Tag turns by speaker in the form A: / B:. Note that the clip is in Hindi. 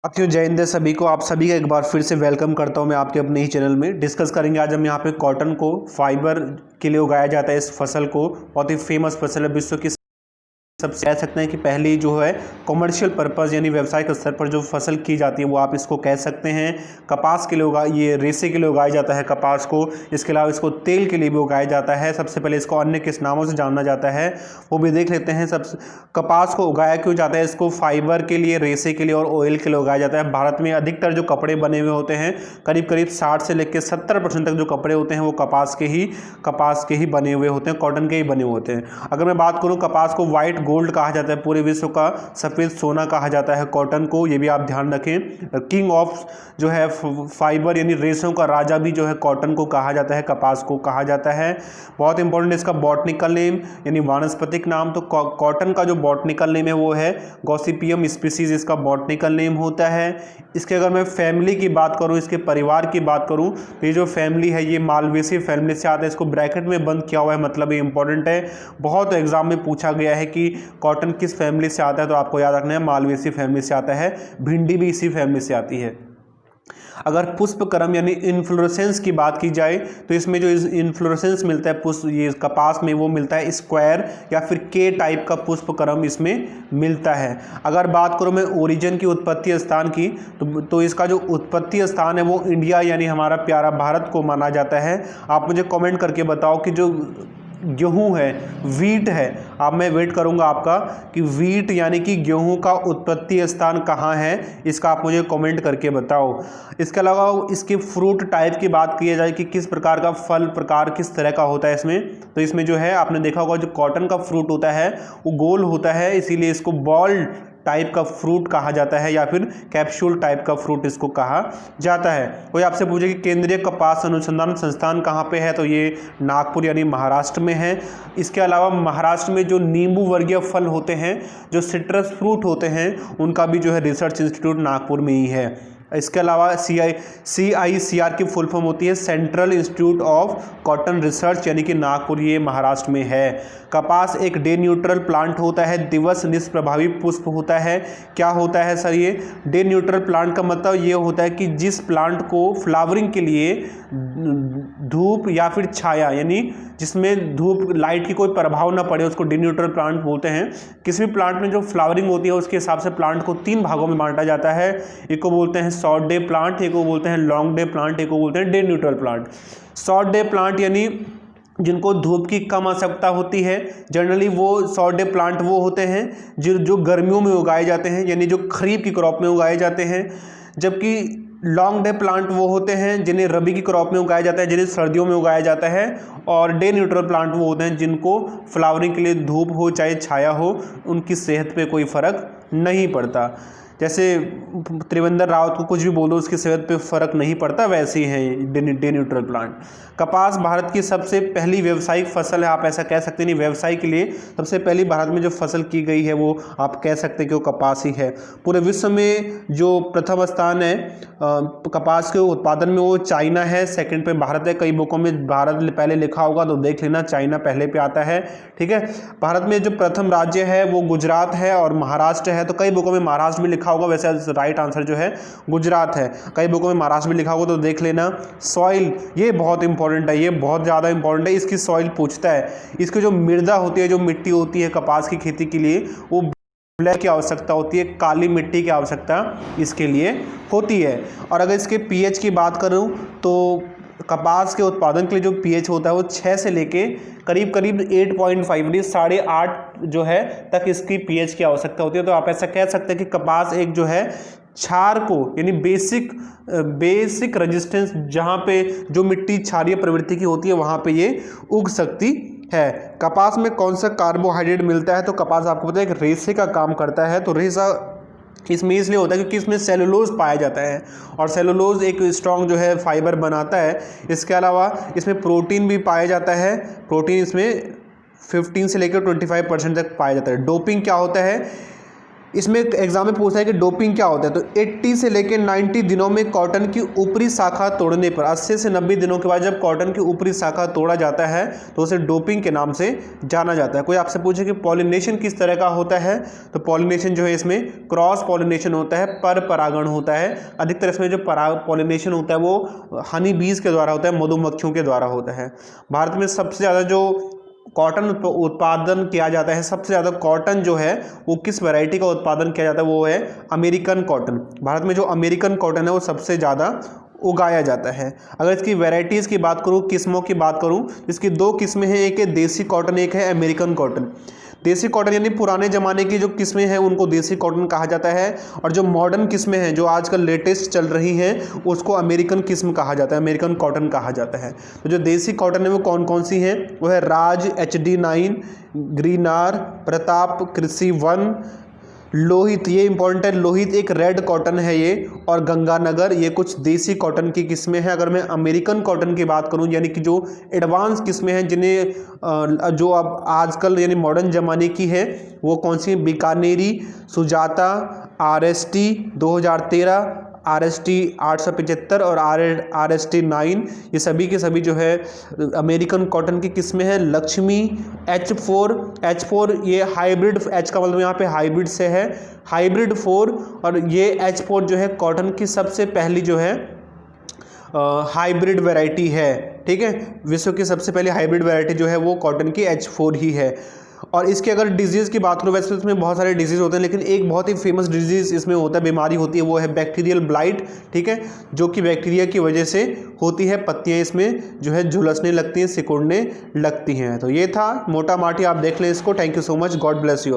A: साथियों जय हिंद सभी को। आप सभी का एक बार फिर से वेलकम करता हूं मैं आपके अपने ही चैनल में। डिस्कस करेंगे आज हम यहाँ पे कॉटन को फाइबर के लिए उगाया जाता है। इस फसल को बहुत ही फेमस फसल है, विश्व की सबसे कह सकते हैं कि पहली जो है कमर्शियल पर्पस यानी व्यावसायिक स्तर पर जो फसल की जाती है वो आप इसको कह सकते हैं। कपास के लिए ये रेशे के लिए उगाया जाता है कपास को। इसके अलावा इसको तेल के लिए भी उगाया जाता है। सबसे पहले इसको अन्य किस नामों से जाना जाता है वो भी देख लेते हैं। सब कपास को उगाया क्यों जाता है, इसको फाइबर के लिए, रेशे के लिए और ऑयल के लिए उगाया जाता है। भारत में अधिकतर जो कपड़े बने हुए होते हैं, करीब करीब 60 से लेकर 70% तक जो कपड़े होते हैं वो कपास के ही बने हुए होते हैं, कॉटन के ही बने हुए होते हैं। अगर मैं बात करूं, कपास को व्हाइट गोल्ड कहा जाता है, पूरे विश्व का सफ़ेद सोना कहा जाता है कॉटन को, ये भी आप ध्यान रखें। किंग ऑफ जो है फाइबर यानी रेशों का राजा भी जो है कॉटन को कहा जाता है, कपास को कहा जाता है। बहुत इंपॉर्टेंट इसका बॉटनिकल नेम यानी वानस्पतिक नाम। तो कॉटन का जो बॉटनिकल नेम है वो है गॉसिपियम स्पीसीज, इसका बॉटनिकल नेम होता है। इसके अगर मैं फैमिली की बात करूं, इसके परिवार की बात करूं, तो ये जो फैमिली है ये मालवेसी फैमिली से आता है। इसको ब्रैकेट में बंद किया हुआ है, मतलब ये इंपॉर्टेंट है, बहुत एग्जाम में पूछा गया है कि कॉटन किस फैमिली से आता है, तो आपको याद रखना है मालवेसी फैमिली से आता है। भिंडी भी इसी फैमिली से आती है। अगर पुष्पक्रम यानी इन्फ्लोरेसेंस की बात की जाए तो इसमें जो इन्फ्लोरेसेंस मिलता है पुष्प, ये कपास में, वो मिलता है स्क्वायर या फिर के टाइप का पुष्पक्रम इसमें मिलता है। अगर बात करूं मैं ओरिजिन की, उत्पत्ति स्थान की, तो इसका जो उत्पत्ति स्थान है वो इंडिया यानी हमारा प्यारा भारत को माना जाता है। आप मुझे कमेंट करके बताओ कि जो गेहूं है, वीट है, अब मैं वेट करूंगा आपका कि वीट यानी कि गेहूं का उत्पत्ति स्थान कहाँ है, इसका आप मुझे कमेंट करके बताओ। इसके अलावा इसके फ्रूट टाइप की बात की जाए कि किस प्रकार का फल प्रकार किस तरह का होता है इसमें, तो इसमें जो है आपने देखा होगा जो कॉटन का फ्रूट होता है वो गोल होता है, इसीलिए इसको बॉल टाइप का फ्रूट कहा जाता है या फिर कैप्सूल टाइप का फ्रूट इसको कहा जाता है। कोई आपसे पूछे कि केंद्रीय कपास अनुसंधान संस्थान कहाँ पे है, तो ये नागपुर यानी महाराष्ट्र में है। इसके अलावा महाराष्ट्र में जो नींबू वर्गीय फल होते हैं, जो सिट्रस फ्रूट होते हैं, उनका भी जो है रिसर्च इंस्टीट्यूट नागपुर में ही है। इसके अलावा CICR की फुल फॉर्म होती है central institute of cotton research, यानी कि नागपुर, ये महाराष्ट्र में है। कपास एक डे न्यूट्रल प्लांट होता है, दिवस निष्प्रभावी पुष्प होता है। क्या होता है सर ये डे न्यूट्रल प्लांट का मतलब ये होता है कि जिस प्लांट को फ्लावरिंग के लिए धूप या फिर छाया यानी जिसमें धूप लाइट की कोई प्रभाव ना पड़े उसको डे न्यूट्रल प्लांट बोलते हैं। किसी भी प्लांट में जो फ्लावरिंग होती है उसके हिसाब से प्लांट को 3 भागों में बांटा जाता है। एक को बोलते हैं शॉर्ट डे प्लांट, एक को बोलते हैं लॉन्ग डे प्लांट, एक को बोलते हैं day neutral plant. Short day plant यानी जिनको धूप की कम आवश्यकता होती है, जनरली वो शॉर्ट डे प्लांट वो होते हैं जो गर्मियों में उगाए जाते हैं, यानी जो खरीफ की क्रॉप में उगाए जाते हैं। जबकि लॉन्ग डे प्लांट वो होते हैं जिन्हें रबी की क्रॉप में उगाया जाता है, जिन्हें सर्दियों में उगाया जाता है। और डे न्यूट्रल प्लांट वो होते हैं जिनको फ्लावरिंग के लिए धूप हो चाहे छाया हो, उनकी सेहत पे कोई फर्क नहीं पड़ता। जैसे त्रिवेंद्र रावत को कुछ भी बोलो उसकी सेहत पे फर्क नहीं पड़ता, वैसे ही है डे न्यूट्रल प्लांट। कपास भारत की सबसे पहली व्यावसायिक फसल है, आप ऐसा कह सकते नहीं, व्यवसाय के लिए सबसे पहली भारत में जो फसल की गई है वो आप कह सकते हैं कि वो कपास ही है। पूरे विश्व में जो प्रथम स्थान है कपास के उत्पादन में वो चाइना है, सेकंड पे भारत है। कई बुकों में भारत पहले लिखा होगा तो देख लेना, चाइना पहले पे आता है, ठीक है। भारत में जो प्रथम राज्य है वो गुजरात है और महाराष्ट्र है, तो कई बुकों में महाराष्ट्र भी लिखा होगा, वैसे राइट आंसर जो है गुजरात है। कई बुकों में महाराष्ट्र भी लिखा होगा तो देख लेना। सॉइल, ये बहुत इंपॉर्टेंट है, ये बहुत ज़्यादा इंपॉर्टेंट है, इसकी सॉइल पूछता है। इसकी जो मृदा होती है, जो मिट्टी होती है कपास की खेती के लिए, वो ब्लैक की आवश्यकता होती है, काली मिट्टी की आवश्यकता इसके लिए होती है। और अगर इसके पीएच की बात करूं तो कपास के उत्पादन के लिए जो पीएच होता है वो 6 से लेके करीब करीब 8.5 यानी 8.5 जो है तक इसकी पीएच की आवश्यकता होती है। तो आप ऐसा कह सकते हैं कि कपास एक जो है क्षार को यानी बेसिक रेजिस्टेंस, जहाँ पे जो मिट्टी क्षारीय प्रवृत्ति की होती है वहाँ पे ये उग सकती है। कपास में कौन सा कार्बोहाइड्रेट मिलता है, तो कपास आपको पता है एक रेशे का काम करता है। तो रेशा इसमें इसलिए होता है क्योंकि इसमें सेलुलोज पाया जाता है और सेलुलोज एक स्ट्रॉन्ग जो है फाइबर बनाता है। इसके अलावा इसमें प्रोटीन भी पाया जाता है, प्रोटीन इसमें 15 से लेकर 25% तक पाया जाता है। डोपिंग क्या होता है, इसमें एग्जाम में पूछा है कि डोपिंग क्या होता है, तो 80 से लेकर 90 दिनों में कॉटन की ऊपरी शाखा तोड़ने पर, 80 से 90 दिनों के बाद जब कॉटन की ऊपरी शाखा तोड़ा जाता है तो उसे डोपिंग के नाम से जाना जाता है। कोई आपसे पूछे कि पॉलिनेशन किस तरह का होता है, तो पॉलिनेशन जो है इसमें क्रॉस पॉलिनेशन होता है, पर परागण होता है। अधिकतर इसमें जो पॉलिनेशन होता है वो हनी बीज के द्वारा होता है, मधुमक्खियों के द्वारा होता है। भारत में सबसे ज़्यादा जो कॉटन उत्पादन किया जाता है, सबसे ज़्यादा कॉटन जो है वो किस वैरायटी का उत्पादन किया जाता है, वो है अमेरिकन कॉटन। भारत में जो अमेरिकन कॉटन है वो सबसे ज़्यादा उगाया जाता है। अगर इसकी वैरायटीज़ की बात करूँ, किस्मों की बात करूँ, इसकी दो किस्में हैं, एक है देसी कॉटन, एक है अमेरिकन कॉटन। देसी कॉटन यानी पुराने ज़माने की जो किस्में हैं उनको देसी कॉटन कहा जाता है, और जो मॉडर्न किस्में हैं जो आजकल लेटेस्ट चल रही हैं उसको अमेरिकन किस्म कहा जाता है, अमेरिकन कॉटन कहा जाता है। तो जो देसी कॉटन है वो कौन कौन सी हैं, वो है राज, HD9, ग्रीनार, प्रताप, कृषि वन, लोहित, ये इंपॉर्टेंट है, लोहित एक रेड कॉटन है ये, और गंगानगर, ये कुछ देसी कॉटन की किस्में हैं। अगर मैं अमेरिकन कॉटन की बात करूं, यानी कि जो एडवांस किस्में हैं जिन्हें जो अब आजकल यानी मॉडर्न ज़माने की है, वो कौन सी हैं, बीकानेरी, सुजाता, RST 2013, RST 875 और RST 9, ये सभी के सभी जो है अमेरिकन कॉटन की किस्में हैं। लक्ष्मी, H4 ये हाइब्रिड, H का मतलब यहाँ पे हाइब्रिड से है, हाइब्रिड 4, और ये H4 जो है कॉटन की सबसे पहली जो है हाइब्रिड वैरायटी है। ठीक है, विश्व की सबसे पहली हाइब्रिड वैरायटी जो है वो कॉटन की H4 ही है। और इसके अगर डिजीज़ की बात करूँ, वैसे तो इसमें बहुत सारे डिजीज़ होते हैं, लेकिन एक बहुत ही फेमस डिजीज़ इसमें होता है, बीमारी होती है, वो है बैक्टीरियल ब्लाइट। ठीक है, जो कि बैक्टीरिया की वजह से होती है, पत्तियां इसमें जो है झुलसने लगती हैं, सिकुड़ने लगती हैं। तो ये था मोटा माटी, आप देख लें इसको। Thank you so much, God bless you.